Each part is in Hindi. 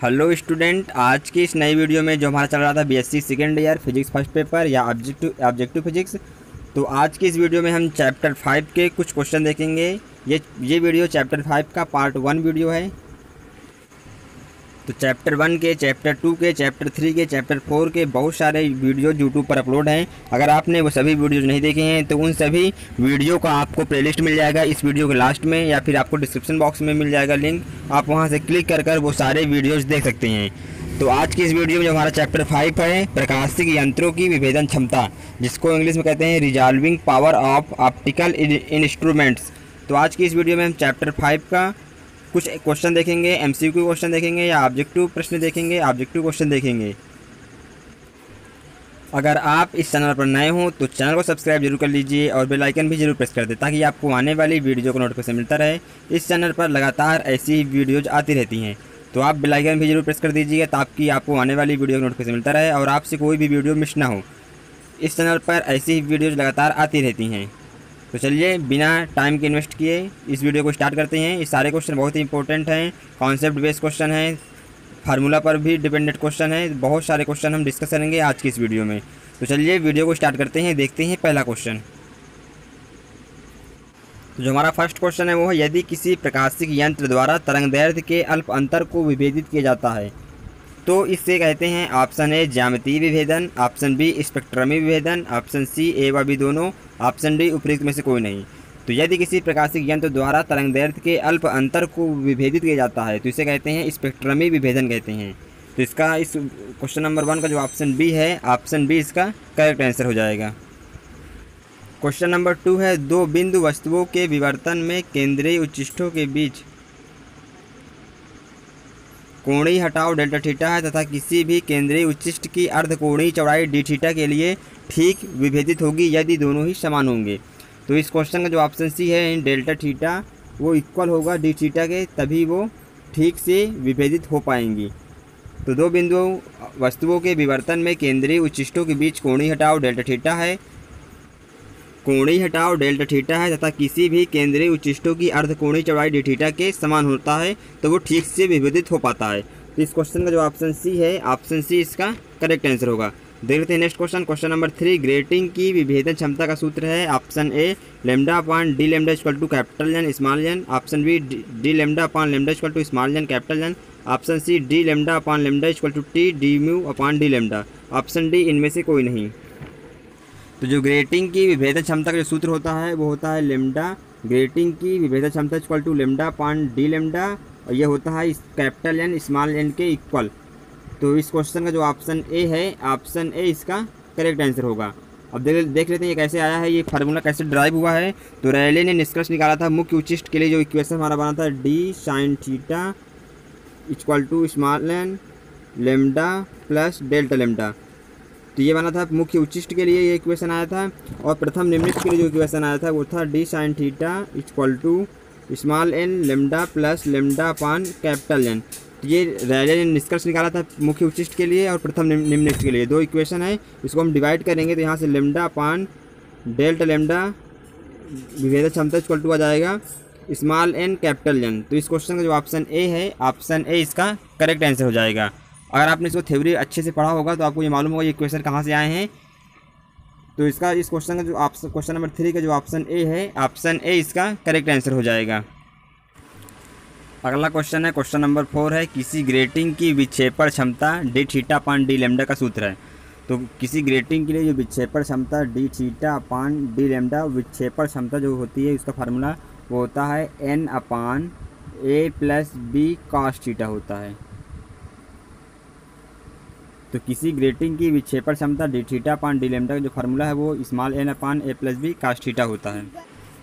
हेलो स्टूडेंट, आज की इस नई वीडियो में जो हमारा चल रहा था BSc second year physics first paper या ऑब्जेक्टिव फिजिक्स। तो आज की इस वीडियो में हम चैप्टर 5 के कुछ क्वेश्चन देखेंगे। ये वीडियो चैप्टर 5 का पार्ट 1 वीडियो है। तो चैप्टर 1 के, चैप्टर 2 के, चैप्टर 3 के, चैप्टर 4 के बहुत सारे वीडियो यूट्यूब पर अपलोड हैं। अगर आपने वो सभी वीडियोज़ नहीं देखे हैं तो उन सभी वीडियो का आपको प्लेलिस्ट मिल जाएगा इस वीडियो के लास्ट में, या फिर आपको डिस्क्रिप्शन बॉक्स में मिल जाएगा लिंक। आप वहां से क्लिक कर वो सारे वीडियोज़ देख सकते हैं। तो आज की इस वीडियो में जो हमारा चैप्टर 5 है, प्रकाशिक यंत्रों की विभेदन क्षमता, जिसको इंग्लिश में कहते हैं resolving power of optical instruments. तो आज की इस वीडियो में हम चैप्टर 5 का कुछ क्वेश्चन देखेंगे, एमसीक्यू क्वेश्चन देखेंगे या ऑब्जेक्टिव प्रश्न देखेंगे, ऑब्जेक्टिव क्वेश्चन देखेंगे। अगर आप इस चैनल पर नए हो तो चैनल को सब्सक्राइब जरूर कर लीजिए और बेल आइकन भी जरूर प्रेस कर दें ताकि आपको आने वाली वीडियो को नोटिफिकेशन मिलता रहे। इस चैनल पर लगातार ऐसी ही वीडियोज आती रहती हैं, तो आप बेल आइकन भी जरूर प्रेस कर दीजिएगा ताकि आपको आने वाली वीडियो का नोटिफिकेशन मिलता रहे और आपसे कोई भी वीडियो मिस ना हो। इस चैनल पर ऐसी ही वीडियोज़ लगातार आती रहती हैं। तो चलिए बिना टाइम के इन्वेस्ट किए इस वीडियो को स्टार्ट करते हैं। ये सारे क्वेश्चन बहुत ही इंपॉर्टेंट हैं, कॉन्सेप्ट बेस्ड क्वेश्चन हैं, फार्मूला पर भी डिपेंडेंट क्वेश्चन है। बहुत सारे क्वेश्चन हम डिस्कस करेंगे आज की इस वीडियो में। तो चलिए वीडियो को स्टार्ट करते हैं, देखते हैं पहला क्वेश्चन। तो जो हमारा फर्स्ट क्वेश्चन है वो है, यदि किसी प्रकाशिक यंत्र द्वारा तरंगदैर्घ्य के अल्प अंतर को विभेदित किया जाता है तो इससे कहते हैं ऑप्शन ए ज्यामितीय विभेदन, ऑप्शन बी स्पेक्ट्रमी विभेदन, ऑप्शन सी ए व बी दोनों, ऑप्शन डी उपयुक्त में से कोई नहीं। तो यदि किसी प्रकाशिक यंत्र द्वारा तरंगदैर्घ्य के अल्प अंतर को विभेदित किया जाता है तो इसे कहते हैं स्पेक्ट्रमी विभेदन कहते हैं। तो इसका इस क्वेश्चन नंबर 1 का जो ऑप्शन बी है, ऑप्शन बी इसका करेक्ट आंसर हो जाएगा। क्वेश्चन नंबर 2 है, दो बिंदु वस्तुओं के विवर्तन में केंद्रीय उच्चिष्टों के बीच कोणीय हटाव डेल्टा थीटा है तथा किसी भी केंद्रीय उच्चिष्ट की अर्धकोणीय चौड़ाई डी थीटा के लिए ठीक विभेदित होगी यदि दोनों ही समान होंगे। तो इस क्वेश्चन का जो ऑप्शन सी है, डेल्टा थीटा वो इक्वल होगा डी थीटा के, तभी वो ठीक से विभेदित हो पाएंगी। तो दो बिंदु वस्तुओं के विवर्तन में केंद्रीय उच्चिष्टों के बीच कोणीय हटाव डेल्टा थीटा है, कोणीय हटाव डेल्टा थीटा है तथा किसी भी केंद्रीय उच्चिष्टों की अर्धकोणीय चौड़ाई डी थीटा के समान होता है तो वो ठीक से विभेदित हो पाता है। तो इस क्वेश्चन का जो ऑप्शन सी है, ऑप्शन सी इसका करेक्ट आंसर होगा। देख लेते हैं next question. Question number 3, grating की विभेदन क्षमता का सूत्र है option A lambda upon D lambda equal to capital N small n, option B D lambda upon lambda equal to small n capital N, option C D lambda upon lambda equal to T D mu upon D lambda, option D इनमें से कोई नहीं। तो जो ग्रेटिंग की विभेदन क्षमता का जो सूत्र होता है वो होता है लेमडा, ग्रेटिंग की विभेदन क्षमता equal to lambda upon D lambda, और ये होता है कैपिटल एन स्मॉल एन के इक्वल। तो इस क्वेश्चन का जो ऑप्शन ए है, ऑप्शन ए इसका करेक्ट आंसर होगा। अब देख लेते हैं ये कैसे आया है, ये फार्मूला कैसे ड्राइव हुआ है। तो रेले ने निष्कर्ष निकाला था मुख्य उच्चिष्ट के लिए जो इक्वेशन हमारा बना था D sine theta equal to small n lambda plus delta lambda. तो ये बना था मुख्य उच्चिष्ट के लिए ये इक्वेशन आया था, और प्रथम निम्नलिखित के लिए जो इक्वेशन आया था वो था D sine theta equal to small n lambda plus lambda upon capital N. तो ये रेले ने निष्कर्ष निकाला था मुख्य उच्चिष्ट के लिए और प्रथम निम्नलिखित के लिए। दो इक्वेशन है, इसको हम डिवाइड करेंगे तो यहाँ से लेमडा अपान डेल्टा लेमडा विभेदन क्षमता इक्वल टू आ जाएगा स्मॉल एन कैपिटल एन। तो इस क्वेश्चन का जो ऑप्शन ए है, ऑप्शन ए इसका करेक्ट आंसर हो जाएगा। अगर आपने इसको थ्योरी अच्छे से पढ़ा होगा तो आपको ये मालूम होगा ये क्वेश्चन कहाँ से आए हैं। तो इसका इस क्वेश्चन का जो ऑप्शन, क्वेश्चन नंबर 3 का जो ऑप्शन ए है, ऑप्शन ए इसका करेक्ट आंसर हो जाएगा। अगला क्वेश्चन है क्वेश्चन नंबर 4 है, किसी ग्रेटिंग की विक्षेपण क्षमता D theta upon D lambda का सूत्र है। तो किसी ग्रेटिंग के लिए जो विक्षेपण क्षमता D theta upon D lambda, विक्षेपण क्षमता जो होती है उसका फार्मूला वो होता है एन अपान ए प्लस बी कॉस थीटा होता है। तो किसी ग्रेटिंग की विक्षेपण क्षमता D theta upon D lambda का जो फार्मूला है वो स्मॉल एन अपान ए प्लस बी कास थीटा होता है।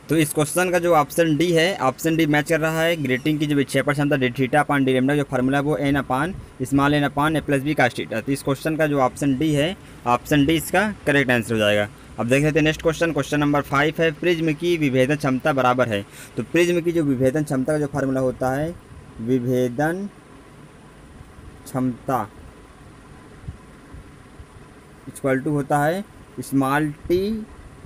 तो इस क्वेश्चन का जो ऑप्शन डी है, ऑप्शन डी मैच कर रहा है। ग्रेटिंग की जो विक्षेपण क्षमता D theta upon D lambda जो फार्मूला है वो एन अपान स्मॉल एन अपान ए प्लस बी कास थीटा। तो इस क्वेश्चन का जो ऑप्शन डी है, ऑप्शन डी इसका करेक्ट आंसर हो जाएगा। अब देख लेते हैं नेक्स्ट क्वेश्चन। क्वेश्चन नंबर 5 है, प्रिज्म की विभेदन क्षमता बराबर है। तो प्रिज्म की जो विभेदन क्षमता का जो फार्मूला होता है, विभेदन क्षमता इक्वल टू होता है small t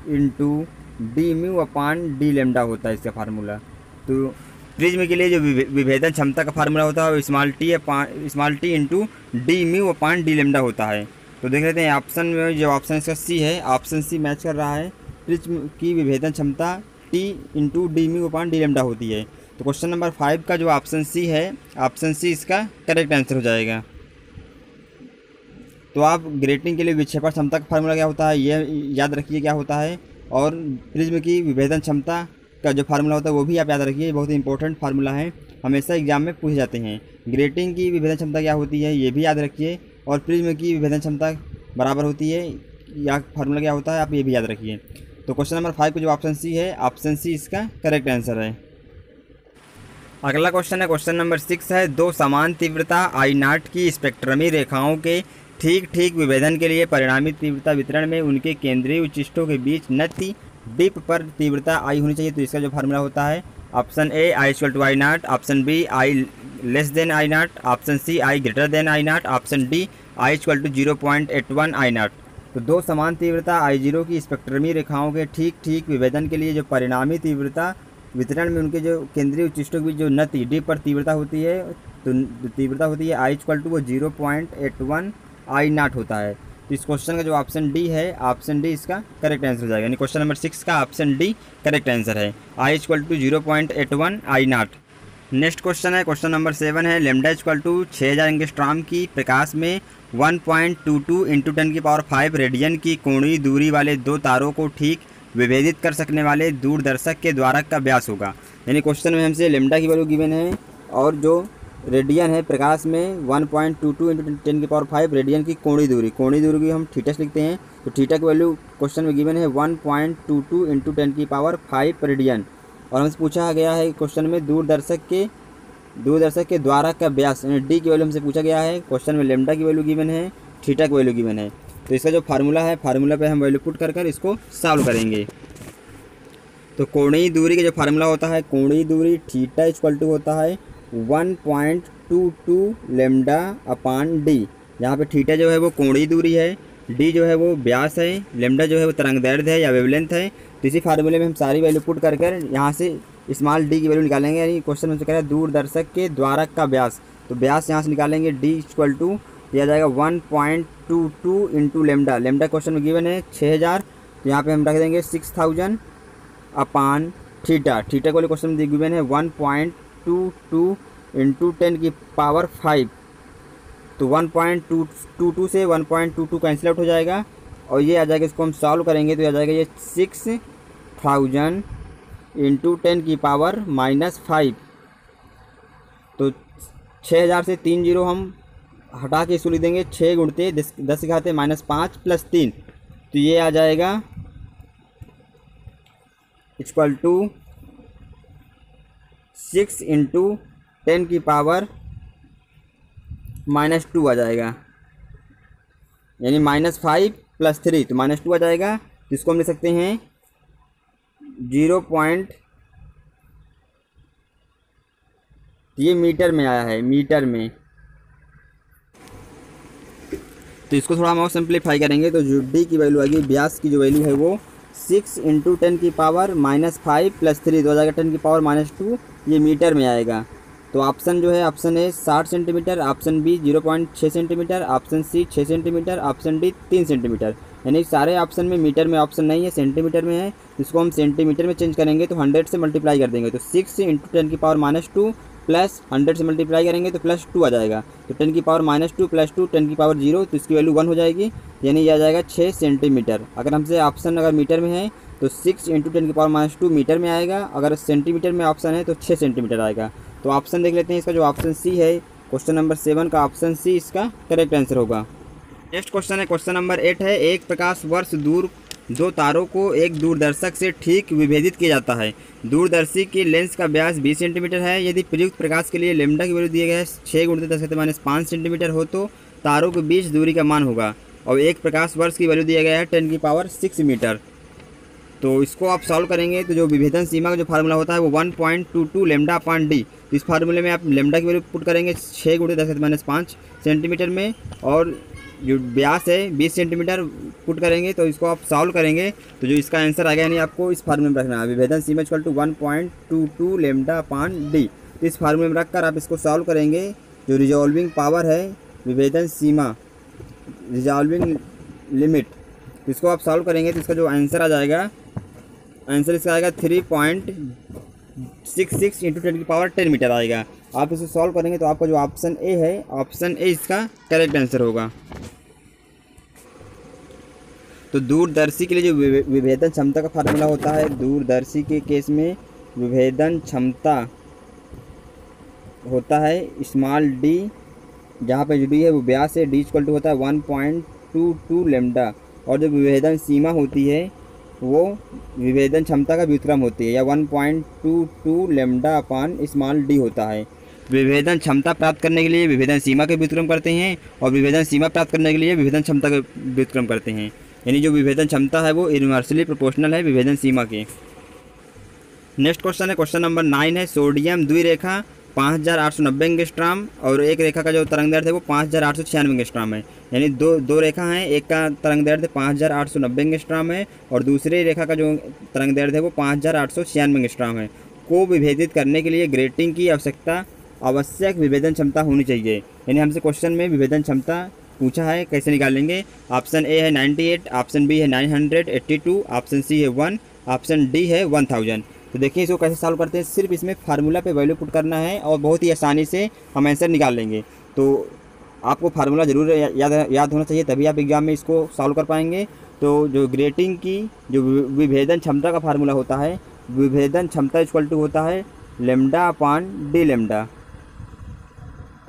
into d mu upon D lambda होता है इसका फार्मूला। तो प्रिज्म के लिए जो विभेदन क्षमता का फार्मूला होता है वो small t into d mu upon D lambda होता है। तो देख लेते हैं ऑप्शन में, जो ऑप्शन इसका सी है, ऑप्शन सी मैच कर रहा है। प्रिज्म की विभेदन क्षमता T into d mu upon D lambda होती है। तो क्वेश्चन नंबर 5 का जो ऑप्शन सी है, ऑप्शन सी इसका करेक्ट आंसर हो जाएगा। तो आप ग्रेटिंग के लिए विक्षेपण क्षमता का फार्मूला क्या होता है ये याद रखिए क्या होता है, और प्रिज्म की विभेदन क्षमता का जो फार्मूला होता है वो भी आप याद रखिए, बहुत ही इंपॉर्टेंट फार्मूला है, हमेशा एग्जाम में पूछे जाते हैं। ग्रेटिंग की विभेदन क्षमता क्या होती है ये भी याद रखिए, और प्रिज्म की विभेदन क्षमता बराबर होती है या फार्मूला क्या होता है आप ये भी याद रखिए। तो क्वेश्चन नंबर 5 को जो ऑप्शन सी है, ऑप्शन सी इसका करेक्ट आंसर है। अगला क्वेश्चन है, क्वेश्चन नंबर 6 है। दो समान तीव्रता I0 की स्पेक्ट्रमी रेखाओं के ठीक ठीक विभेदन के लिए परिणामी तीव्रता वितरण में उनके केंद्रीय उच्चिष्टों के बीच नति डिप पर तीव्रता I होनी चाहिए। तो इसका जो फार्मूला होता है, option A I=I0, option B I I0, option C I I0, option D I=0.81 I0। तो दो समान तीव्रता I0 की स्पेक्ट्रमी रेखाओं के ठीक ठीक विभेदन के लिए जो परिणामी तीव्रता वितरण में उनके जो केंद्रीय उच्चिष्टों के बीच जो नति डी पर तीव्रता होती है, तो तीव्रता होती है I=0.81 I0 होता है। तो इस क्वेश्चन का जो ऑप्शन डी है, ऑप्शन डी इसका करेक्ट आंसर हो जाएगा, यानी क्वेश्चन नंबर 6 का ऑप्शन डी करेक्ट आंसर है, I=0.81 I0। नेक्स्ट क्वेश्चन है, क्वेश्चन नंबर 7 है। लैम्डा 6000 एंगस्ट्रॉम की प्रकाश में 1.22 × 10⁵ रेडियन की कोणीय दूरी वाले दो तारों को ठीक विभेदित कर सकने वाले दूरदर्शक के द्वारक का व्यास होगा। यानी क्वेश्चन में हमसे लैम्डा की वैल्यू गिवन है और जो रेडियन है प्रकाश में 1.22 × 10⁵ रेडियन की कोणीय दूरी की हम थीटा से लिखते हैं। तो थीटा की वैल्यू क्वेश्चन में गिवन है 1.22 × 10⁵ रेडियन, और हमसे पूछा गया है क्वेश्चन में दूरदर्शक के द्वारक का व्यास यानी डी की वैल्यू हमसे पूछा गया है। क्वेश्चन में लैम्डा की वैल्यू गिवन है, थीटा की वैल्यू गिवन है। तो इसका जो फार्मूला है, फार्मूला पे हम वैल्यू पुट कर इसको सॉल्व करेंगे। तो कोणीय दूरी का जो फार्मूला होता है, कोणीय दूरी थीटा = होता है 1.22 लैम्डा अपान डी। यहाँ पे थीटा जो है वो कोणीय दूरी है, डी जो है वो व्यास है, लैम्डा जो है वो तरंगदैर्ध्य है या वेवलेंथ है। तो इसी फार्मूले में हम सारी वैल्यू पुट कर यहाँ से स्मॉल डी की वैल्यू निकालेंगे। यानी क्वेश्चन में कह रहा है दूरदर्शक के द्वारक का व्यास, तो व्यास यहाँ से निकालेंगे, डी = दिया जाएगा 1.22 × लैम्डा। लैम्डा क्वेश्चन में गिवन है 6000, तो यहाँ पे हम रख देंगे 6000 अपान थीटा। थीटा को क्वेश्चन में गिवन है 1.22 × 10⁵। तो 1.22 से 1.22 कैंसिल आउट हो जाएगा और ये आ जाएगा, इसको हम सॉल्व करेंगे तो आ जाएगा ये 6000 × 10⁻⁵। तो 6000 से 3 जीरो हम हटा के इसको लिख देंगे, 6 गुणते 10⁻5 + 3, तो ये आ जाएगा = 6 × 10⁻⁻² आ जाएगा, यानी -5 + 3 तो -2 आ जाएगा। तो इसको हम लिख सकते हैं 0. ये मीटर में आया है, मीटर में। तो इसको थोड़ा हम और सिंप्लीफाई करेंगे तो जो डी की वैल्यू आएगी, व्यास की जो वैल्यू है वो 6 × 10⁻⁻5 + 3 तो आ जाएगा 10⁻², ये मीटर में आएगा। तो ऑप्शन जो है, option A 60 centimetre, option B 0.6 centimetre, option C 6 centimetre, option D 3 centimetre. यानी सारे ऑप्शन में मीटर में ऑप्शन नहीं है, सेंटीमीटर में है। इसको हम सेंटीमीटर में चेंज करेंगे तो 100 से मल्टीप्लाई कर देंगे, तो 6 × 10⁻² प्लस 100 से मल्टीप्लाई करेंगे तो +2 आ जाएगा। तो 10⁻² + 2 10⁻0, तो इसकी वैल्यू 1 हो जाएगी, यानी यह आ जाएगा 6 सेंटीमीटर। अगर हमसे ऑप्शन अगर मीटर में है तो 6 × 10⁻² मीटर में आएगा, अगर सेंटीमीटर में ऑप्शन है तो 6 सेंटीमीटर आएगा। तो ऑप्शन देख लेते हैं, इसका जो ऑप्शन सी है, क्वेश्चन नंबर 7 का ऑप्शन सी इसका करेक्ट आंसर होगा। नेक्स्ट क्वेश्चन है, क्वेश्चन नंबर 8 है। एक प्रकाश वर्ष दूर दो तारों को एक दूरदर्शक से ठीक विभेदित किया जाता है। दूरदर्शी की लेंस का व्यास 20 सेंटीमीटर है। यदि प्रयुक्त प्रकाश के लिए लैम्डा की वैल्यू दिया गया है 6 × 10⁻5 सेंटीमीटर हो तो तारों के बीच दूरी का मान होगा, और एक प्रकाश वर्ष की वैल्यू दिया गया है 10⁻6 मीटर। तो इसको आप सॉल्व करेंगे तो जो विभेदन सीमा का जो फार्मूला होता है वो 1.22 लैम्डा अपान डी। इस फार्मूले में आप लैम्डा की वैल्यू पुट करेंगे 6 × 10⁻5 सेंटीमीटर में, और जो व्यास है 20 सेंटीमीटर पुट करेंगे, तो इसको आप सॉल्व करेंगे तो जो इसका आंसर आएगा, यानी आपको इस फार्मूले में रखना है विभेदन सीमा equal to 1.22 lambda upon d. तो इस फार्मूले में रखकर आप इसको सॉल्व करेंगे। जो रिजॉल्विंग पावर है विभेदन सीमा, रिजॉल्विंग लिमिट, तो इसको आप सॉल्व करेंगे तो इसका जो आंसर आ जाएगा, आंसर इसका आएगा 3.66 इंटू 10 मीटर आएगा। आप इसे सॉल्व करेंगे तो आपका जो ऑप्शन ए है, ऑप्शन ए इसका करेक्ट आंसर होगा। तो दूरदर्शी के लिए जो विभेदन क्षमता का फार्मूला होता है, दूरदर्शी के केस में विभेदन क्षमता होता है स्मॉल डी, जहाँ पे जो डी है वो व्यास है, डी इक्वल टू होता है 1.22 लैम्डा, और जो विभेदन सीमा होती है वो विभेदन क्षमता का व्युत्क्रम होती है, या 1.22 लैम्डा अपान स्मॉल डी होता है। विभेदन क्षमता प्राप्त करने के लिए विभेदन सीमा के व्युत्क्रम करते हैं, और विभेदन सीमा प्राप्त करने के लिए विभेदन क्षमता के व्युत्क्रम करते हैं। यानी जो विभेदन क्षमता है वो इनवर्सली प्रोपोर्शनल है विभेदन सीमा के। नेक्स्ट क्वेश्चन है, क्वेश्चन नंबर 9 है, सोडियम द्विरेखा 5890 एंगस्ट्राम और एक रेखा का जो तरंग दैर्ध्य है वो 5896 एंगस्ट्राम है। यानी दो रेखा हैं, एक का तरंग दैर्ध्य 5890 एंगस्ट्राम है और दूसरी रेखा का जो तरंग दैर्ध्य है वो 5896 एंगस्ट्राम है। को विभेदित करने के लिए ग्रेटिंग की आवश्यक विभेदन क्षमता होनी चाहिए। यानी हमसे क्वेश्चन में विभेदन क्षमता पूछा है, कैसे निकालेंगे। ऑप्शन ए है 98, ऑप्शन बी है 982, ऑप्शन सी है 1, ऑप्शन डी है 1000। तो देखिए इसको कैसे सॉल्व करते हैं। सिर्फ इसमें फार्मूला पे वैल्यू पुट करना है और बहुत ही आसानी से हम आंसर निकाल लेंगे। तो आपको फार्मूला ज़रूर याद होना चाहिए, तभी आप एग्जाम में इसको सॉल्व कर पाएंगे। तो जो ग्रेटिंग की जो विभेदन क्षमता का फार्मूला होता है, विभेदन क्षमता इक्वल टू होता है लैम्डा अपान डी लैम्डा।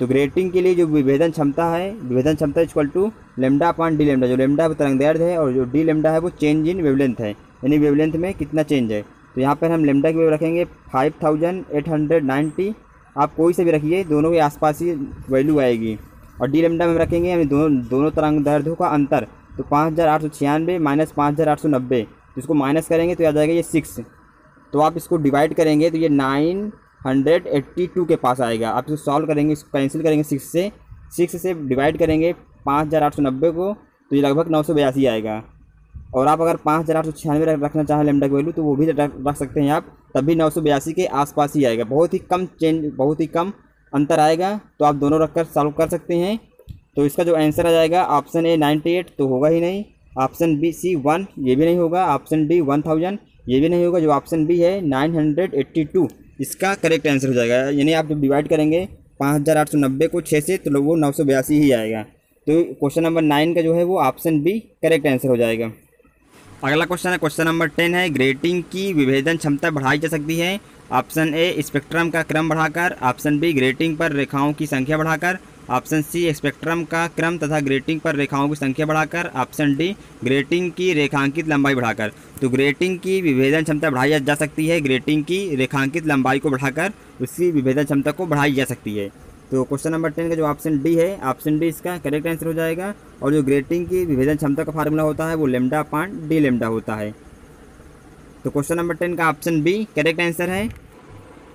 तो ग्रेटिंग के लिए जो विभेदन क्षमता है, विभेदन क्षमता equal to lambda upon D lambda. जो लैम्डा तरंग दैर्ध्य है और जो डी लैम्डा है वो चेंज इन वेवलेंथ है, यानी वेवलेंथ में कितना चेंज है। तो यहाँ पर हम लैम्डा की वैल्यू रखेंगे 5890, आप कोई से भी रखिए, दोनों के आसपास ही वैल्यू आएगी। और डी लैम्डा में हम रखेंगे हमें दोनों तरंग दैर्ध्यों का अंतर, तो 5896 माइनस 5890, तो इसको माइनस करेंगे तो आ जाएगा ये 6। तो आप इसको डिवाइड करेंगे तो ये 982 के पास आएगा। आप इसको सॉल्व करेंगे, इसको कैंसिल करेंगे 6 से डिवाइड करेंगे 5890 को, तो ये लगभग 982 आएगा। और आप अगर 5896 रखना चाहें लैम्डा की वैल्यू तो वो भी रख सकते हैं आप, तब भी 982 के आसपास ही आएगा। बहुत ही कम अंतर आएगा, तो आप दोनों रखकर सॉल्व कर सकते हैं। तो इसका जो आंसर आ जाएगा, ऑप्शन ए 98 तो होगा ही नहीं, ऑप्शन बी सी 1 ये भी नहीं होगा, ऑप्शन डी 1000 ये भी नहीं होगा, जो ऑप्शन बी है 982 इसका करेक्ट आंसर हो जाएगा। यानी आप जब डिवाइड करेंगे 5890 को 6 से, तो वो 982 ही आएगा। तो क्वेश्चन नंबर 9 का जो है वो ऑप्शन बी करेक्ट आंसर हो जाएगा। अगला क्वेश्चन है, क्वेश्चन नंबर 10 है, ग्रेटिंग की विभेदन क्षमता बढ़ाई जा सकती है। ऑप्शन ए स्पेक्ट्रम का क्रम बढ़ाकर, ऑप्शन बी ग्रेटिंग पर रेखाओं की संख्या बढ़ाकर, ऑप्शन सी स्पेक्ट्रम का क्रम तथा ग्रेटिंग पर रेखाओं की संख्या बढ़ाकर, ऑप्शन डी ग्रेटिंग की रेखांकित लंबाई बढ़ाकर। तो ग्रेटिंग की विभेदन क्षमता बढ़ाई जा सकती है, ग्रेटिंग की रेखांकित लंबाई को बढ़ाकर उसकी विभेदन क्षमता को बढ़ाई जा सकती है। तो क्वेश्चन नंबर 10 का जो ऑप्शन डी है, ऑप्शन डी इसका करेक्ट आंसर हो जाएगा। और जो ग्रेटिंग की विभेदन क्षमता का फार्मूला होता है वो लैम्डा अपान डी लैम्डा होता है। तो क्वेश्चन नंबर 10 का ऑप्शन बी करेक्ट आंसर है।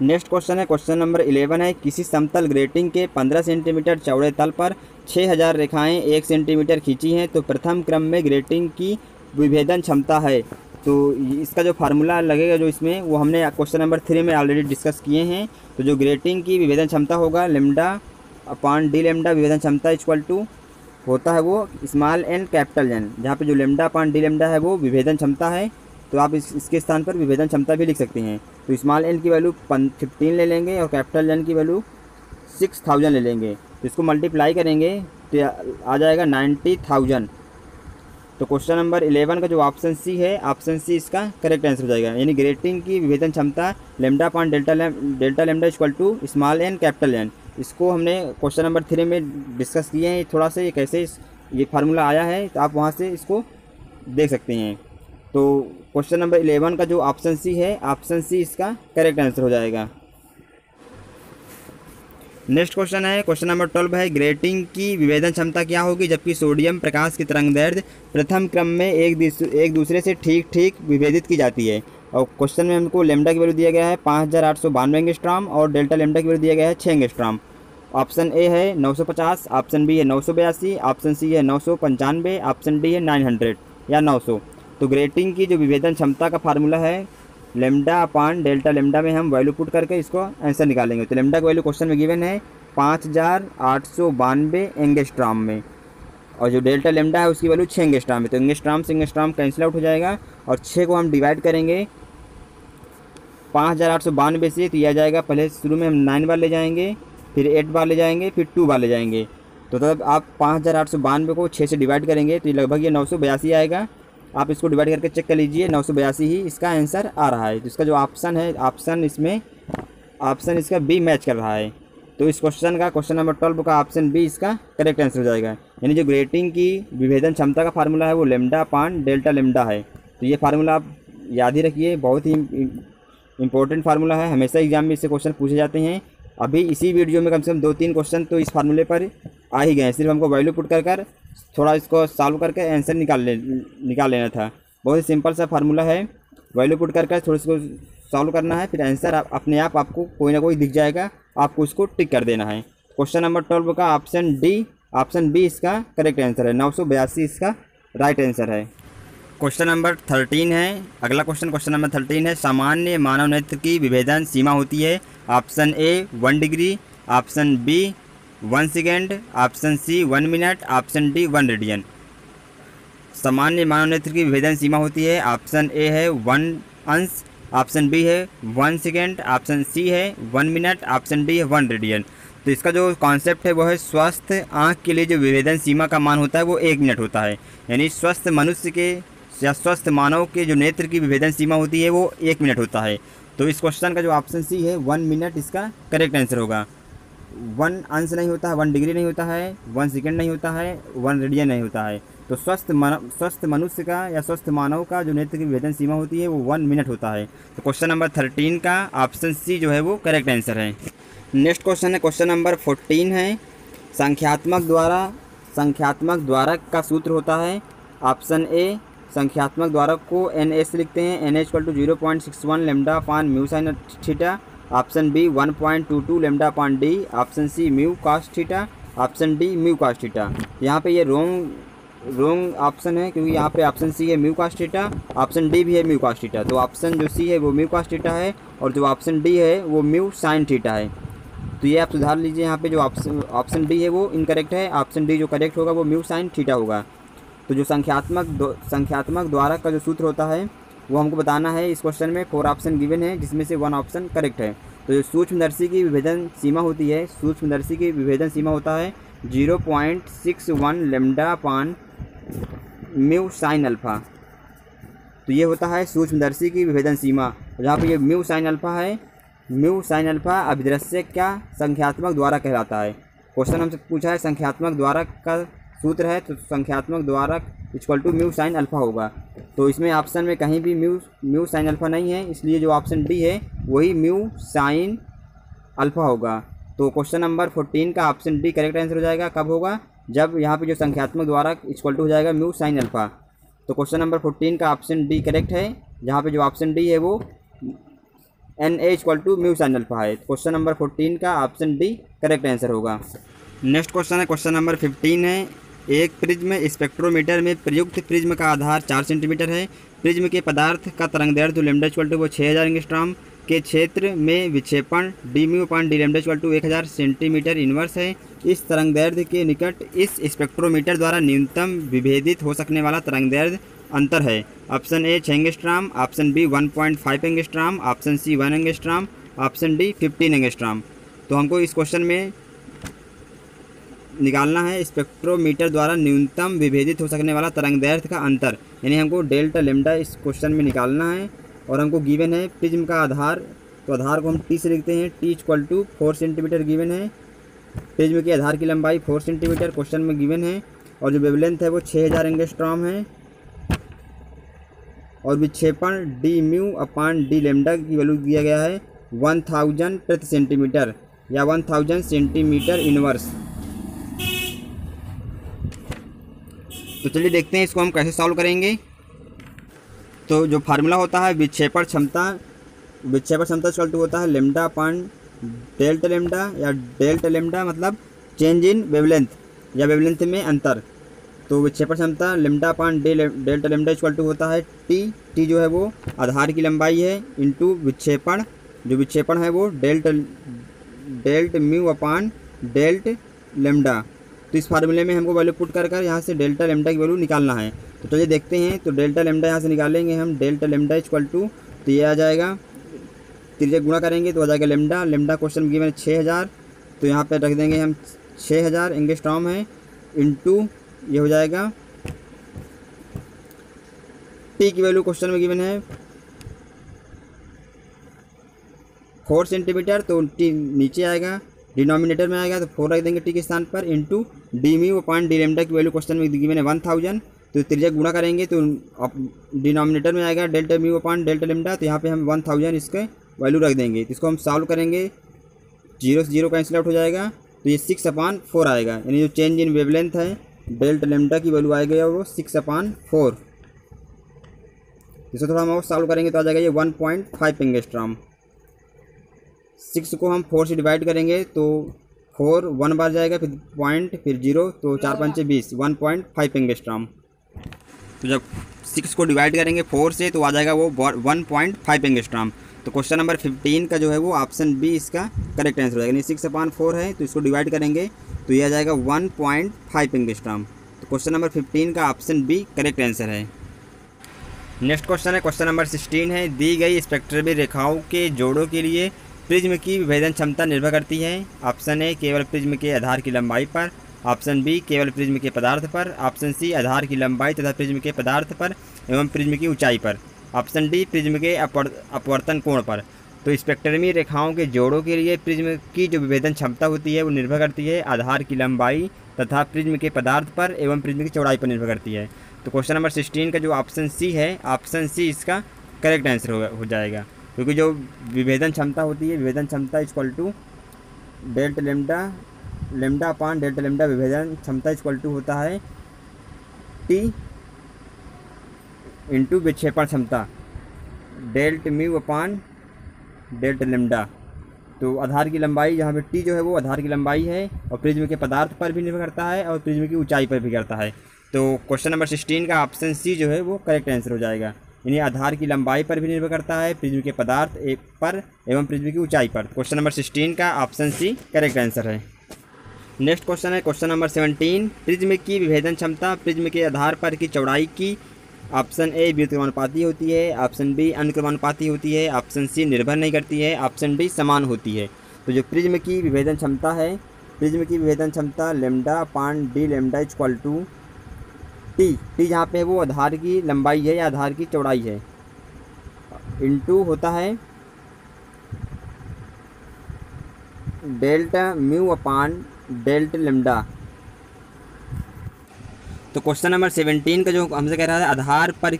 नेक्स्ट क्वेश्चन है, क्वेश्चन नंबर 11 है, किसी समतल ग्रेटिंग के 15 सेंटीमीटर चौड़े तल पर 6000 रेखाएं 1 सेंटीमीटर खींची हैं, तो प्रथम क्रम में ग्रेटिंग की विभेदन क्षमता है। तो इसका जो फार्मूला लगेगा जो इसमें, वो हमने क्वेश्चन नंबर 3 में ऑलरेडी डिस्कस किए हैं। तो जो ग्रेटिंग की विभेदन क्षमता होगा लैम्डा अपान डी लैम्डा, विभेदन क्षमता इक्वल टू होता है वो स्मॉल एन कैपिटल एन, जहाँ पे जो लैम्डा अपान डी लैम्डा है वो विभेदन क्षमता है। तो आप इसके स्थान पर विभेदन क्षमता भी लिख सकते हैं। तो स्मॉल एन की वैल्यू 15 ले लेंगे और कैपिटल एन की वैल्यू 6000 ले लेंगे। तो इसको मल्टीप्लाई करेंगे तो आ जाएगा 90000। तो क्वेश्चन नंबर 11 का जो ऑप्शन सी है, ऑप्शन सी इसका करेक्ट आंसर हो जाएगा। यानी ग्रेटिंग की विभेदन क्षमता lambda upon delta lambda equal to small n capital N, इसको हमने क्वेश्चन नंबर 3 में डिस्कस किए हैं। थोड़ा सा ये कैसे ये फार्मूला आया है, तो आप वहाँ से इसको देख सकते हैं। तो क्वेश्चन नंबर 11 का जो ऑप्शन सी है, ऑप्शन सी इसका करेक्ट आंसर हो जाएगा। नेक्स्ट क्वेश्चन है, क्वेश्चन नंबर 12 है, ग्रेटिंग की विभेदन क्षमता क्या होगी जबकि सोडियम प्रकाश की तरंग दैर्ध्य प्रथम क्रम में एक दूसरे से ठीक विभेदित की जाती है। और क्वेश्चन में हमको लैम्डा की वैल्यू दिया गया है 5892 एंगस्ट्राम और डेल्टा लैम्डा की वैल्यू दिया गया है 6 एंगस्ट्राम। ऑप्शन ए है 950, ऑप्शन बी है 982, ऑप्शन सी है 995, ऑप्शन डी है 900 या 900। तो ग्रेटिंग की जो विभेदन क्षमता का फार्मूला है लेमडा अपान डेल्टा लेमडा में हम वैल्यू पुट करके इसको आंसर निकालेंगे। तो लेमडा का वैल्यू क्वेश्चन में गिवन है 5892 एंगस्ट्रॉम में, और जो डेल्टा लेमडा है उसकी वैल्यू 6 एंगस्ट्रॉम है। तो एंगस्ट्रॉम से एंगस्ट्रॉम कैंसिल आउट हो जाएगा और 6 को हम डिवाइड करेंगे 5892 से, तो यह आ जाएगा, पहले शुरू में हम 9 बार ले जाएंगे, फिर 8 बार ले जाएंगे, फिर 2 बार ले जाएंगे। तो तब आप 5892 को 6 से डिवाइड करेंगे तो ये लगभग ये 982 आएगा। आप इसको डिवाइड करके चेक कर लीजिए, 982 ही इसका आंसर आ रहा है। तो इसका जो ऑप्शन है, ऑप्शन इसका बी मैच कर रहा है। तो इस क्वेश्चन का क्वेश्चन नंबर 12 का ऑप्शन बी इसका करेक्ट आंसर हो जाएगा। यानी जो ग्रेटिंग की विभेदन क्षमता का फार्मूला है वो लेमडा अपान डेल्टा लेमडा है। तो ये फार्मूला आप याद ही रखिए, बहुत ही इंपॉर्टेंट फार्मूला है, हमेशा एग्जाम में इससे क्वेश्चन पूछे जाते हैं। अभी इसी वीडियो में कम से कम 2-3 क्वेश्चन तो इस फार्मूले पर आ ही गए हैं, सिर्फ हमको वैल्यू पुट कर थोड़ा इसको सॉल्व करके आंसर निकाल लेना था। बहुत ही सिंपल सा फार्मूला है, वैल्यू पुट कर थोड़ा इसको सॉल्व करना है, फिर आंसर अपने आप आपको कोई ना कोई दिख जाएगा, आपको उसको टिक कर देना है। क्वेश्चन नंबर 12 का ऑप्शन बी इसका करेक्ट आंसर है, 982 इसका राइट आंसर है। क्वेश्चन नंबर 13 है, अगला क्वेश्चन नंबर 13 है, सामान्य मानव नेत्र की विभेदन सीमा होती है। Option A 1 degree, option B 1 second, option C 1 minute, option D 1 radian. सामान्य मानव नेत्र की विभेदन सीमा होती है। ऑप्शन ए है 1 अंश, ऑप्शन बी है 1 सेकेंड, ऑप्शन सी है 1 मिनट, ऑप्शन डी है 1 रेडियन। तो इसका जो कॉन्सेप्ट है वो है स्वस्थ आँख के लिए जो विभेदन सीमा का मान होता है वो 1 मिनट होता है। यानी स्वस्थ मनुष्य के या स्वस्थ मानव के जो नेत्र की विभेदन सीमा होती है वो 1 मिनट होता है। तो इस क्वेश्चन का जो ऑप्शन सी है 1 मिनट इसका करेक्ट आंसर होगा। 1 अंश नहीं होता है, 1 डिग्री नहीं होता है, 1 सेकेंड नहीं होता है, 1 रेडियन नहीं होता है। तो स्वस्थ मनुष्य का या स्वस्थ मानव का जो नेत्र की विभेदन सीमा होती है वो 1 मिनट होता है। तो क्वेश्चन नंबर 13 का ऑप्शन सी जो है वो करेक्ट आंसर है। नेक्स्ट क्वेश्चन है, क्वेश्चन नंबर 14 है, संख्यात्मक द्वारक का सूत्र होता है। ऑप्शन ए संख्यात्मक द्वारक को NS लिखते हैं, NH = 0.61 lambda upon mu sine theta, option B 1.22 lambda upon d, option C mu cos theta, option D mu cos theta. यहाँ पे ये रॉन्ग ऑप्शन है, क्योंकि यहाँ पे ऑप्शन सी है mu cos theta, option D भी है म्यू कॉस थीटा। तो ऑप्शन जो सी है वो म्यू कॉस थीटा है और जो ऑप्शन डी है वो म्यू साइन थीटा है। तो ये आप सुधार लीजिए, यहाँ पे जो ऑप्शन डी है वो इनकरेक्ट है, ऑप्शन डी जो करेक्ट होगा वो म्यू साइन थीटा होगा। तो जो संख्यात्मक द्वारक का जो सूत्र होता है वो हमको बताना है। इस क्वेश्चन में 4 ऑप्शन गिवन है जिसमें से 1 ऑप्शन करेक्ट है। तो जो सूक्ष्मदर्शी की विभेदन सीमा होती है, सूक्ष्मदर्शी की विभेदन सीमा होता है 0.61 lambda upon mu sine alpha. तो ये होता है सूक्ष्मदर्शी की विभेदन सीमा, जहाँ पे ये म्यू साइन अल्फ़ा है। म्यू साइन अल्फ़ा अभिदृश्य क्या संख्यात्मक द्वारक कहलाता है। क्वेश्चन हमसे पूछा है संख्यात्मक द्वारक का सूत्र है, तो संख्यात्मक द्वारक = म्यू साइन अल्फ़ा होगा। तो इसमें ऑप्शन में कहीं भी म्यू साइन अल्फ़ा नहीं है, इसलिए जो ऑप्शन डी है वही म्यू साइन अल्फ़ा होगा। तो क्वेश्चन नंबर 14 का ऑप्शन डी करेक्ट आंसर हो जाएगा। कब होगा? जब यहाँ पे जो संख्यात्मक द्वारक = हो जाएगा म्यू साइन अल्फ़ा। तो क्वेश्चन नंबर 14 का ऑप्शन डी करेक्ट है, जहाँ पे जो ऑप्शन डी है वो NA = म्यू साइन अल्फ़ा है। क्वेश्चन नंबर 14 का ऑप्शन डी करेक्ट आंसर होगा। नेक्स्ट क्वेश्चन है, क्वेश्चन नंबर 15 है, एक प्रिज्म स्पेक्ट्रोमीटर में प्रयुक्त प्रिज्म का आधार 4 सेंटीमीटर है। प्रिज्म के पदार्थ का तरंगदैर्ध्य लेमडा = वो 6000 एंगस्ट्रॉम के क्षेत्र में विक्षेपण d/d लेमडा = 1000 सेंटीमीटर इनवर्स है। इस तरंगदैर्ध्य के निकट इस स्पेक्ट्रोमीटर द्वारा न्यूनतम विभेदित हो सकने वाला तरंगदैर्ध्य अंतर है। Option A 6 angstrom, option B 1.5 angstrom, option C 1 angstrom, option D 15 angstrom. तो हमको इस क्वेश्चन में निकालना है स्पेक्ट्रोमीटर द्वारा न्यूनतम विभेदित हो सकने वाला तरंगदैर्ध्य का अंतर, यानी हमको डेल्टा लेमडा इस क्वेश्चन में निकालना है। और हमको गिवन है प्रिज्म का आधार, तो आधार को हम टी से लिखते हैं, t = 4 सेंटीमीटर गिवन है। प्रिज्म के आधार की लंबाई 4 सेंटीमीटर क्वेश्चन में गिवन है, और जो वेवलेंथ है वो 6000 एंगस्ट्रॉम है, और विक्षेपण d/d लेमडा की वैल्यू दिया गया है 1000 प्रति सेंटीमीटर या 1000 सेंटीमीटर इनवर्स। तो चलिए देखते हैं इसको हम कैसे सॉल्व करेंगे। तो जो फार्मूला होता है विक्षेपण क्षमता = होता है लेमडा अपान डेल्टा लेमडा या डेल्टा लेमडा मतलब चेंज इन वेवलेंथ या वेवलेंथ में अंतर। तो विक्षेपण क्षमता lambda upon delta lambda equal to होता है टी जो है वो आधार की लंबाई है इंटू विक्षेपण, जो विक्षेपण है वो डेल्ट म्यू अपान डेल्ट लेमडा। तो इस फार्मूले में हमको वैल्यू पुट कर यहाँ से डेल्टा लेमडा की वैल्यू निकालना है। तो चलिए देखते हैं। तो डेल्टा लेमडा यहाँ से निकालेंगे हम, डेल्टा लेमडा इक्वल टू, तो ये आ जाएगा, त्रिज्या गुणा करेंगे तो आ जाएगा लेमडा क्वेश्चन में गिवन 6000, तो यहाँ पे रख देंगे हम 6000 एंगस्ट्रॉम है इंटू ये हो जाएगा टी की वैल्यू क्वेश्चन में गिवन है 4 सेंटीमीटर, तो टी नीचे आएगा डिनोमिनेटर में आएगा तो 4 रख देंगे टी के स्थान पर into d mu upon D lambda की वैल्यू क्वेश्चन में गिवन है 1000, तो त्रिज्या गुणा करेंगे तो डिनोमिनेटर में आएगा डेल्टा म्यू अपान डेल्टा लेमडा, तो यहाँ पे हम 1000 इसके वैल्यू रख देंगे। तो इसको हम सॉल्व करेंगे, 0 से 0 कैंसिल आउट हो जाएगा, तो ये 6/4 आएगा, यानी जो चेंज इन वेवलेंथ है डेल्टा लेमडा की वैल्यू आएगा वो 6/4। इसको थोड़ा हम और सॉल्व करेंगे तो आ जाएगा ये 1.5 एंगस्ट्रॉम। 6 को हम 4 से डिवाइड करेंगे तो 4 1 बार जाएगा, फिर पॉइंट, फिर 0, तो 4 5 20, 1.5 एंगस्ट्रॉम। तो जब 6 को डिवाइड करेंगे 4 से तो आ जाएगा वो 1.5 एंगस्ट्रॉम। तो क्वेश्चन नंबर 15 का जो है वो ऑप्शन बी इसका करेक्ट आंसर हो जाएगा। यानी 6/4 है तो इसको डिवाइड करेंगे तो ये आ जाएगा 1.5 एंगस्ट्रॉम। तो क्वेश्चन नंबर 15 का ऑप्शन बी करेक्ट आंसर है। नेक्स्ट क्वेश्चन है, क्वेश्चन नंबर 16 है, दी गई स्पेक्ट्रमी रेखाओं के जोड़ों के लिए प्रिज्म की विभेदन क्षमता निर्भर करती है। ऑप्शन ए केवल प्रिज्म के आधार की लंबाई पर, ऑप्शन बी केवल प्रिज्म के पदार्थ पर, ऑप्शन सी आधार की लंबाई तथा प्रिज्म के पदार्थ पर एवं प्रिज्म की ऊंचाई पर, ऑप्शन डी प्रिज्म के अपवर्तन कोण पर। तो स्पेक्ट्रमी रेखाओं के जोड़ों के लिए प्रिज्म की जो विभेदन क्षमता होती है वो निर्भर करती है आधार की लंबाई तथा प्रिज्म के पदार्थ पर एवं प्रिज्म की चौड़ाई पर निर्भर करती है। तो क्वेश्चन नंबर 16 का जो ऑप्शन सी है, ऑप्शन सी इसका करेक्ट आंसर हो जाएगा, क्योंकि जो विभेदन क्षमता होती है, विभेदन क्षमता equal to delta lambda upon delta lambda, विभेदन क्षमता इक्वल टू होता है टी इंटू विक्षेपण क्षमता डेल्ट म्यू अपान डेल्टा लेमडा। तो आधार की लंबाई, जहाँ पे टी जो है वो आधार की लंबाई है और प्रिज्म के पदार्थ पर भी निर्भर करता है और प्रिज्म की ऊंचाई पर भी करता है। तो क्वेश्चन नंबर 16 का ऑप्शन सी जो है वो करेक्ट आंसर हो जाएगा, यानी आधार की लंबाई पर भी निर्भर करता है, प्रिज्म के पदार्थ पर एवं प्रिज्म की ऊंचाई पर। क्वेश्चन नंबर 16 का ऑप्शन सी करेक्ट आंसर है। नेक्स्ट क्वेश्चन है, क्वेश्चन नंबर 17, प्रिज्म की विभेदन क्षमता प्रिज्म के आधार पर की चौड़ाई की ऑप्शन ए व्युत्क्रमानुपाती होती है, ऑप्शन बी अनुक्रमानुपाती होती है, ऑप्शन सी निर्भर नहीं करती है, ऑप्शन डी समान होती है। तो जो प्रिज्म की विभेदन क्षमता है, प्रिज्म की विभेदन क्षमता lambda upon D lambda equal to T जहाँ पे है वो आधार की लंबाई है या आधार की चौड़ाई है, इंटू होता है डेल्टा म्यू अपान डेल्टा लेमडा। तो क्वेश्चन नंबर 17 का जो हमसे कह रहा है आधार पर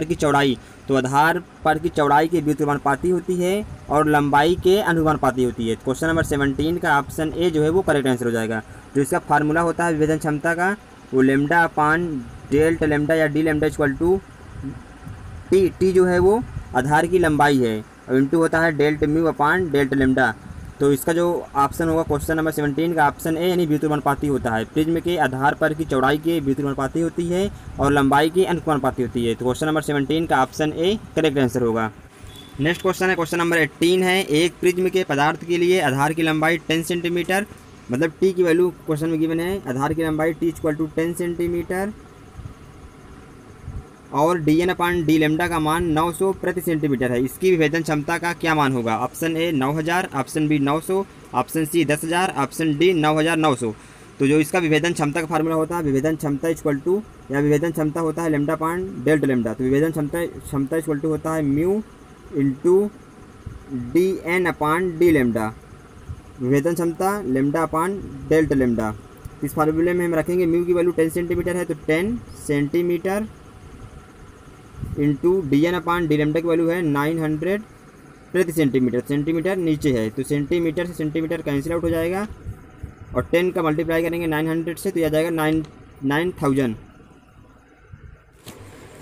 की चौड़ाई, तो आधार पर की चौड़ाई के व्युत्क्रमानुपाती होती है और लंबाई के अनुपाती होती है। क्वेश्चन नंबर 17 का ऑप्शन ए जो है वो करेक्ट आंसर हो जाएगा। जो इसका फार्मूला होता है विभेदन क्षमता का वो लेमडा अपान डेल्टा लेमडा या D lambda equal to T जो है वो आधार की लंबाई है और इंटू होता है डेल्टा म्यू अपान डेल्टा लेमडा। तो इसका जो ऑप्शन होगा क्वेश्चन नंबर 17 का ऑप्शन ए, यानी व्युत्क्रमानुपाती होता है। प्रिज्म के आधार पर की चौड़ाई के व्युत्क्रमानुपाती होती है और लंबाई की अनुक्रमानुपाती होती है। तो क्वेश्चन नंबर 17 का ऑप्शन ए करेक्ट आंसर होगा। नेक्स्ट क्वेश्चन है, क्वेश्चन नंबर 18 है, एक प्रिज्म के पदार्थ के लिए आधार की लंबाई 10 सेंटीमीटर, मतलब टी की वैल्यू क्वेश्चन में गिवन है, आधार की लंबाई टी इक्वल टू 10 सेंटीमीटर और डी एन अपान डी लेमडा का मान 900 प्रति सेंटीमीटर है। इसकी विभेदन क्षमता का क्या मान होगा? Option A 9000, option B 900, option C 10000, option D 9900। तो जो इसका विभेदन क्षमता का फार्मूला होता है, विभेदन क्षमता इक्वल टू या विभेदन क्षमता होता है लेमडा अपान डेल्टा लेमडा। तो विभेदन क्षमता इक्वल टू होता है म्यू इंटू डी एन अपान डी लेमडा, विभेदन क्षमता लेमडा अपान डेल्टा लेमडा। इस फार्मूले में हम रखेंगे म्यू की वैल्यू 10 सेंटीमीटर है तो 10 सेंटीमीटर इंटू डी एन अपान डी लेमडा की वैल्यू है 900 प्रति सेंटीमीटर, सेंटीमीटर नीचे है तो सेंटीमीटर से सेंटीमीटर कैंसिल आउट हो जाएगा और 10 का मल्टीप्लाई करेंगे 900 से तो यह आ जाएगा 9000।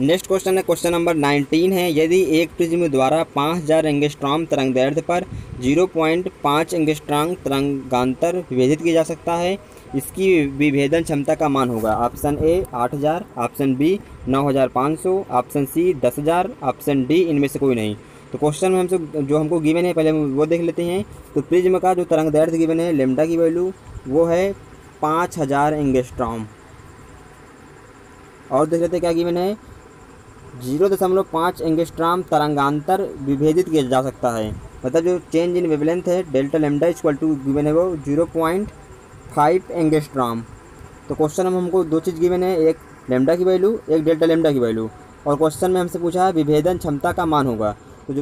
नेक्स्ट क्वेश्चन है क्वेश्चन नंबर 19 है, यदि एक प्रिज्म द्वारा 5000 एंगस्ट्रॉम तरंगदैर्ध्य पर 0.5 एंगस्ट्रॉम तरंगांतर विभेदित किया जा सकता है, इसकी विभेदन क्षमता का मान होगा। Option A 8000, option B 9500, option C 10000, option D इनमें से कोई नहीं। तो क्वेश्चन में हमसे जो हमको गिवन है पहले वो देख लेते हैं। तो प्रिज्म का जो तरंगदैर्ध्य गिवन है लेमडा की वैल्यू वो है 5000 एंगस्ट्रॉम, और देख लेते हैं क्या गिवन है 0.5 एंगस्ट्रॉम तरंगांतर विभेदित किया जा सकता है। मतलब जो चेंज इन वेवलेंथ है delta lambda equal to given है वो 0.5 एंगस्ट्रॉम। तो क्वेश्चन में हमको दो चीज़ गिवन है, एक लेमडा की वैल्यू, एक डेल्टा लेमडा की वैल्यू, और क्वेश्चन में हमसे पूछा है विभेदन क्षमता का मान होगा। तो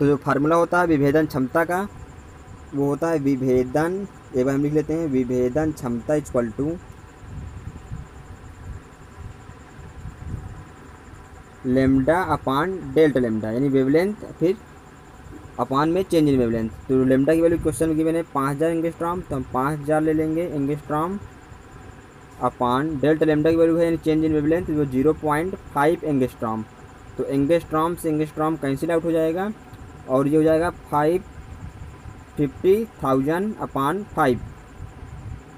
जो फार्मूला होता है विभेदन क्षमता का वो होता है विभेदन, एक बार हम लिख लेते हैं, विभेदन क्षमता equal to lambda upon delta lambda, यानी वेवलेंथ फिर अपान में चेंज इन वेवलेंथ। तो लेमडा की वैल्यू क्वेश्चन में गिवन है 5000 एंगस्ट्रॉम, तो हम 5000 ले लेंगे एंगस्ट्रॉम अपान डेल्टा लेमडा की वैल्यू है यानी चेंज इन वेवलेंथ वो 0.5 एंगस्ट्रॉम। तो एंगस्ट्रॉम से एंगस्ट्रॉम कैंसिल आउट हो जाएगा और ये हो जाएगा 50,000 अपान 5।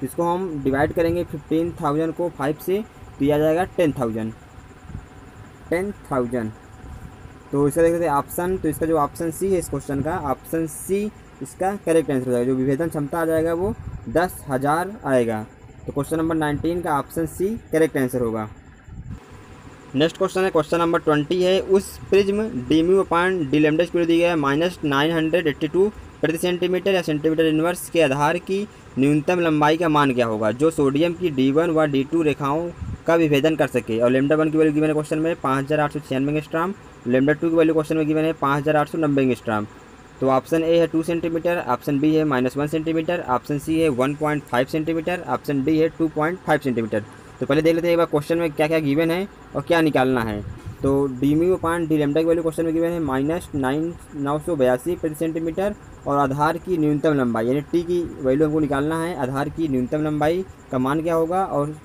इसको हम डिवाइड करेंगे 15,000 को 5 से, तो यह आ जाएगा 10,000। तो इसका देख लेते हैं ऑप्शन। तो इसका जो ऑप्शन सी है इस क्वेश्चन का, ऑप्शन सी इसका करेक्ट आंसर हो जाएगा। जो विभेदन क्षमता आ जाएगा वो 10,000 आएगा। तो क्वेश्चन नंबर 19 का ऑप्शन सी करेक्ट आंसर होगा। नेक्स्ट क्वेश्चन है क्वेश्चन नंबर 20 है, उस prism D mu upon D lambda square दी गया है -982 प्रति सेंटीमीटर या सेंटीमीटर इनवर्स के आधार की न्यूनतम लंबाई का मान क्या होगा जो सोडियम की D1 व D2 रेखाओं का विभेदन कर सके। और लेमडा 1 की वैल्यू गिवन है क्वेश्चन में 5896 एंगस्ट्रॉम, लेमडा 2 की वैल्यू क्वेश्चन में गिवन है 5890 एंगस्ट्रॉम। तो ऑप्शन ए है 2 सेंटीमीटर, ऑप्शन बी है -1 सेंटीमीटर, ऑप्शन सी है 1.5 सेंटीमीटर, ऑप्शन डी है 2.5 सेंटीमीटर। तो पहले देख लेते हैं एक बार क्वेश्चन में क्या क्या गिवन है और क्या निकालना है। तो D mu upon D lambda की वैल्यू क्वेश्चन में गिवन है -982 प्रति सेंटीमीटर, और आधार की न्यूनतम लंबाई यानी टी की वैल्यू हमको निकालना है, आधार की न्यूनतम लंबाई का मान क्या होगा, और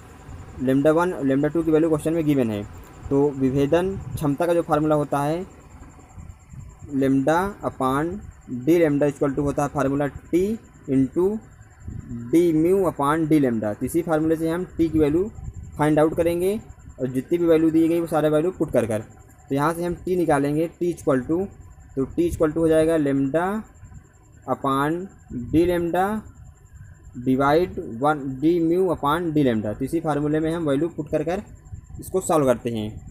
लेमडा 1 लेमडा 2 की वैल्यू क्वेश्चन में गिवन है। तो विभेदन क्षमता का जो फार्मूला होता है lambda upon D lambda equal to होता है formula t into d mu upon D lambda. तो इसी फार्मूले से हम टी की वैल्यू फाइंड आउट करेंगे और जितनी भी वैल्यू दी गई वो सारा वैल्यू पुट कर तो यहाँ से हम टी निकालेंगे, टी इक्वल टू, तो टी इक्वल टू हो जाएगा lambda upon D lambda divide 1 D mu upon D lambda. तो इसी फार्मूले में हम वैल्यू पुट कर इसको सॉल्व करते हैं।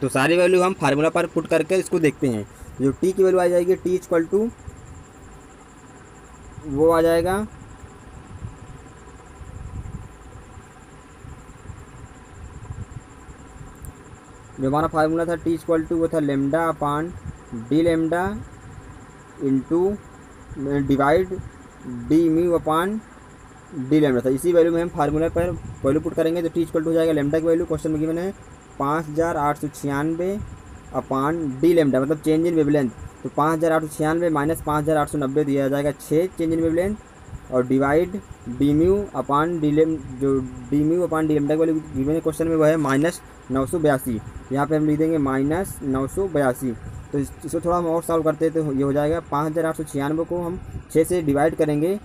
तो सारी वैल्यू हम फार्मूला पर पुट करके इसको देखते हैं। जो टी की वैल्यू आ जाएगी टी इक्वल टू वो आ जाएगा जो हमारा फार्मूला था टी इक्वल टू वो था lambda upon D lambda into divide D mu upon D lambda था। इसी वैल्यू में हम फार्मूला पर वैल्यू पुट करेंगे। तो टी इक्वल टू हो जाएगा लेमडा की वैल्यू क्वेश्चन में गिवन है 5896 अपान डी लेमडा, मतलब चेंज इन वेवलेंथ। तो 5896 माइनस 5890 दिया जाएगा 6 चेंज इन वेवलेंथ, और divide D mu upon D लेम, जो D mu upon D lambda की वैल्यू गिवन है क्वेश्चन में वो है -982। यहाँ पे हम लिख देंगे -982। तो इसको थोड़ा हम और सॉल्व करते हैं तो ये हो जाएगा 5896 को हम 6 से डिवाइड करेंगे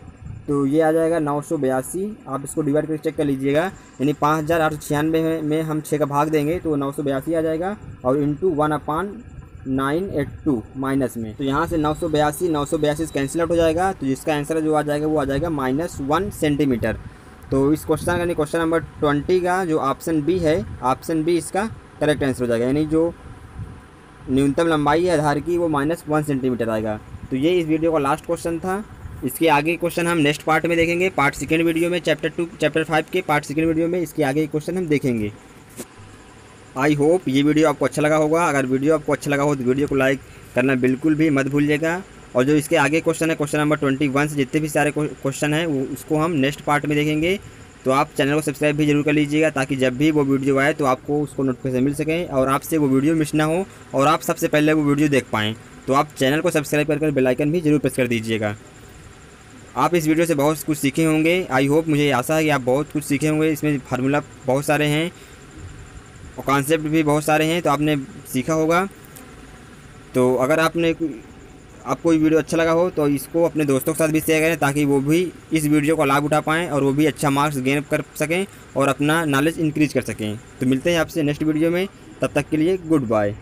तो ये आ जाएगा 982। आप इसको डिवाइड करके चेक कर लीजिएगा, यानी 5896 में हम 6 का भाग देंगे तो 982 आ जाएगा, और इंटू 1/982 माइनस में। तो यहाँ से 982 कैंसिल आउट हो जाएगा। तो जिसका आंसर जो आ जाएगा वो आ जाएगा -1 सेंटीमीटर। तो इस क्वेश्चन यानी क्वेश्चन नंबर 20 का जो ऑप्शन बी है, ऑप्शन बी इसका करेक्ट आंसर हो जाएगा, यानी जो न्यूनतम लंबाई है आधार की वो -1 सेंटीमीटर आएगा। तो ये इस वीडियो का लास्ट क्वेश्चन था। इसके आगे क्वेश्चन हम नेक्स्ट पार्ट में देखेंगे, पार्ट सेकेंड वीडियो में, चैप्टर 5 के पार्ट सेकेंड वीडियो में इसके आगे क्वेश्चन हम देखेंगे। आई होप ये वीडियो आपको अच्छा लगा होगा। अगर वीडियो आपको अच्छा लगा हो तो वीडियो को लाइक करना बिल्कुल भी मत भूलिएगा। और जो इसके आगे क्वेश्चन है क्वेश्चन नंबर 21 से जितने भी सारे क्वेश्चन हैं वो उसको हम नेक्स्ट पार्ट में देखेंगे। तो आप चैनल को सब्सक्राइब भी जरूर कर लीजिएगा ताकि जब भी वो वीडियो आए तो आपको उसको नोटिफिकेशन मिल सके और आपसे वो वीडियो मिस ना हो और आप सबसे पहले वो वीडियो देख पाएँ। तो आप चैनल को सब्सक्राइब कर बेल आइकन भी जरूर प्रेस कर दीजिएगा। आप इस वीडियो से बहुत कुछ सीखे होंगे। आई होप, मुझे आशा है कि आप बहुत कुछ सीखे होंगे। इसमें फार्मूला बहुत सारे हैं और कॉन्सेप्ट भी बहुत सारे हैं, तो आपने सीखा होगा। तो अगर आपको ये वीडियो अच्छा लगा हो तो इसको अपने दोस्तों के साथ भी शेयर करें, ताकि वो भी इस वीडियो का लाभ उठा पाएँ और वो भी अच्छा मार्क्स गेन कर सकें और अपना नॉलेज इंक्रीज कर सकें। तो मिलते हैं आपसे नेक्स्ट वीडियो में, तब तक के लिए गुड बाय।